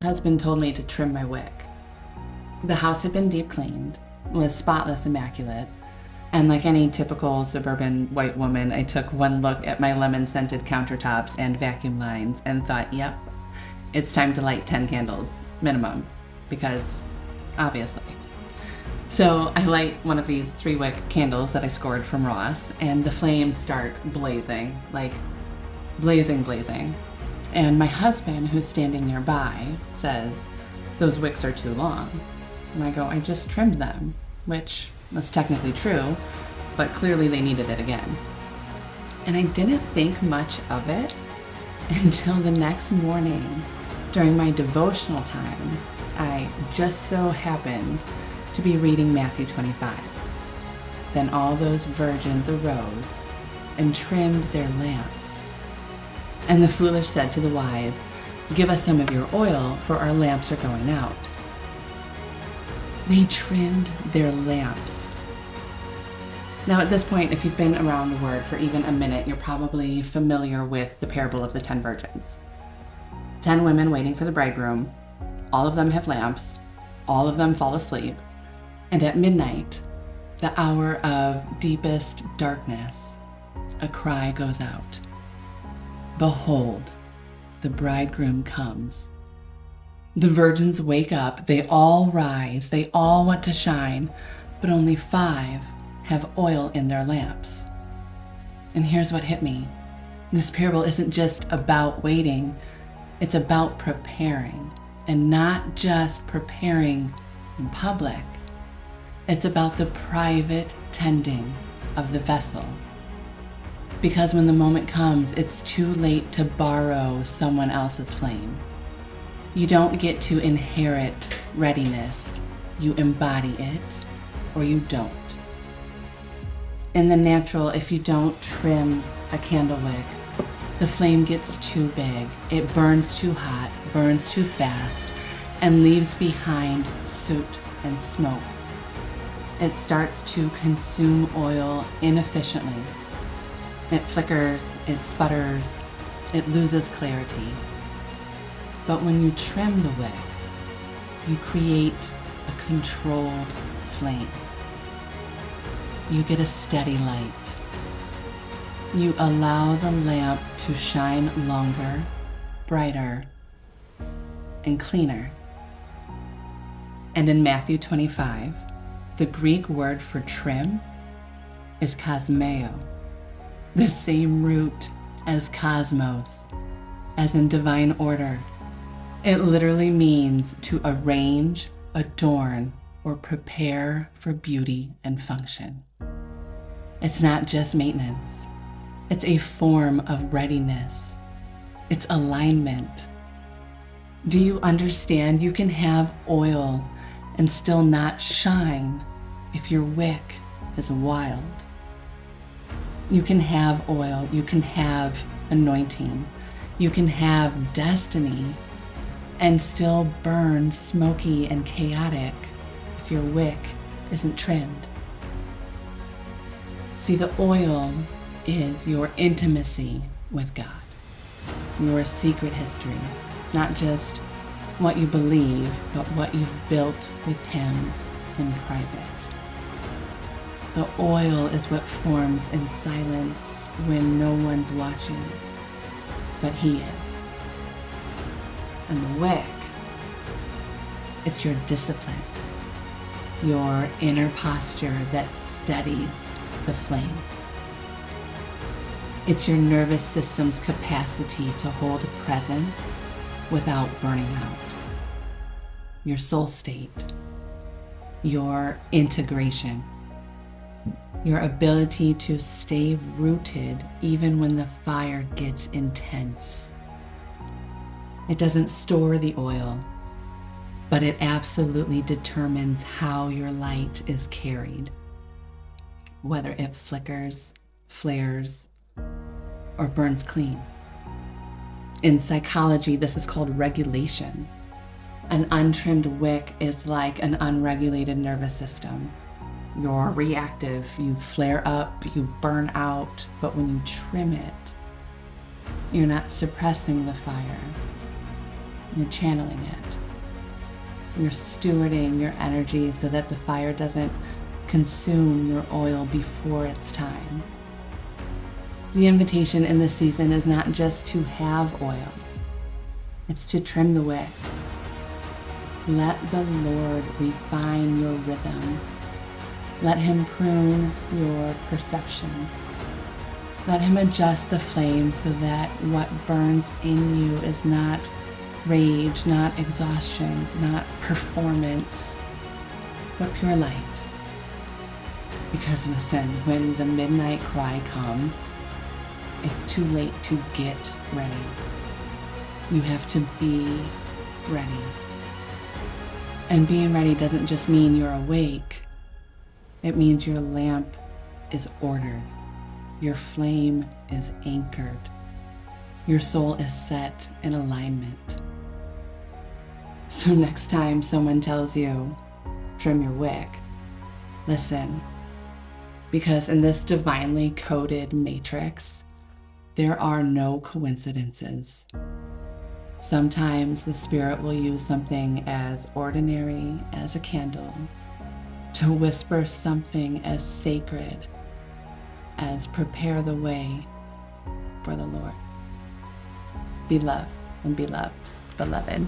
My husband told me to trim my wick. The house had been deep cleaned, was spotless, immaculate, and like any typical suburban white woman, I took one look at my lemon-scented countertops and vacuum lines and thought, yep, it's time to light 10 candles, minimum, because obviously. So I light one of these 3-wick candles that I scored from Ross, and the flames start blazing, like blazing. And my husband, who's standing nearby, says, "Those wicks are too long." And I go, "I just trimmed them," which was technically true, but clearly they needed it again. And I didn't think much of it until the next morning during my devotional time. I just so happened to be reading Matthew 25. Then all those virgins arose and trimmed their lamps. And the foolish said to the wise, "Give us some of your oil, for our lamps are going out." They trimmed their lamps. Now at this point, if you've been around the word for even a minute, you're probably familiar with the parable of the 10 virgins. 10 women waiting for the bridegroom. All of them have lamps. All of them fall asleep. And at midnight, the hour of deepest darkness, a cry goes out. "Behold, the bridegroom comes." The virgins wake up, they all rise, they all want to shine, but only 5 have oil in their lamps. And here's what hit me. This parable isn't just about waiting, it's about preparing, and not just preparing in public. It's about the private tending of the vessel. Because when the moment comes, it's too late to borrow someone else's flame. You don't get to inherit readiness. You embody it, or you don't. In the natural, if you don't trim a candle wick, the flame gets too big. It burns too hot, burns too fast, and leaves behind soot and smoke. It starts to consume oil inefficiently. It flickers, it sputters, it loses clarity. But when you trim the wick, you create a controlled flame. You get a steady light. You allow the lamp to shine longer, brighter, and cleaner. And in Matthew 25, the Greek word for trim is kosmeō. The same root as cosmos, as in divine order. It literally means to arrange, adorn, or prepare for beauty and function. It's not just maintenance. It's a form of readiness. It's alignment. Do you understand? You can have oil and still not shine if your wick is wild. You can have oil, you can have anointing, you can have destiny, and still burn smoky and chaotic if your wick isn't trimmed. See, the oil is your intimacy with God, your secret history, not just what you believe, but what you've built with Him in private. The oil is what forms in silence when no one's watching, but He is. And the wick, it's your discipline, your inner posture that steadies the flame. It's your nervous system's capacity to hold presence without burning out. Your soul state, your integration, your ability to stay rooted even when the fire gets intense. It doesn't store the oil, but it absolutely determines how your light is carried, whether it flickers, flares, or burns clean. In psychology, this is called regulation. An untrimmed wick is like an unregulated nervous system. You're reactive, you flare up, you burn out, but when you trim it, you're not suppressing the fire. You're channeling it. You're stewarding your energy so that the fire doesn't consume your oil before it's time. The invitation in this season is not just to have oil, it's to trim the wick. Let the Lord refine your rhythm. Let Him prune your perception. Let Him adjust the flame so that what burns in you is not rage, not exhaustion, not performance, but pure light. Because listen, when the midnight cry comes, it's too late to get ready. You have to be ready. And being ready doesn't just mean you're awake. It means your lamp is ordered. Your flame is anchored. Your soul is set in alignment. So next time someone tells you, trim your wick, listen. Because in this divinely coded matrix, there are no coincidences. Sometimes the Spirit will use something as ordinary as a candle to whisper something as sacred as prepare the way for the Lord. Be loved and be loved, beloved.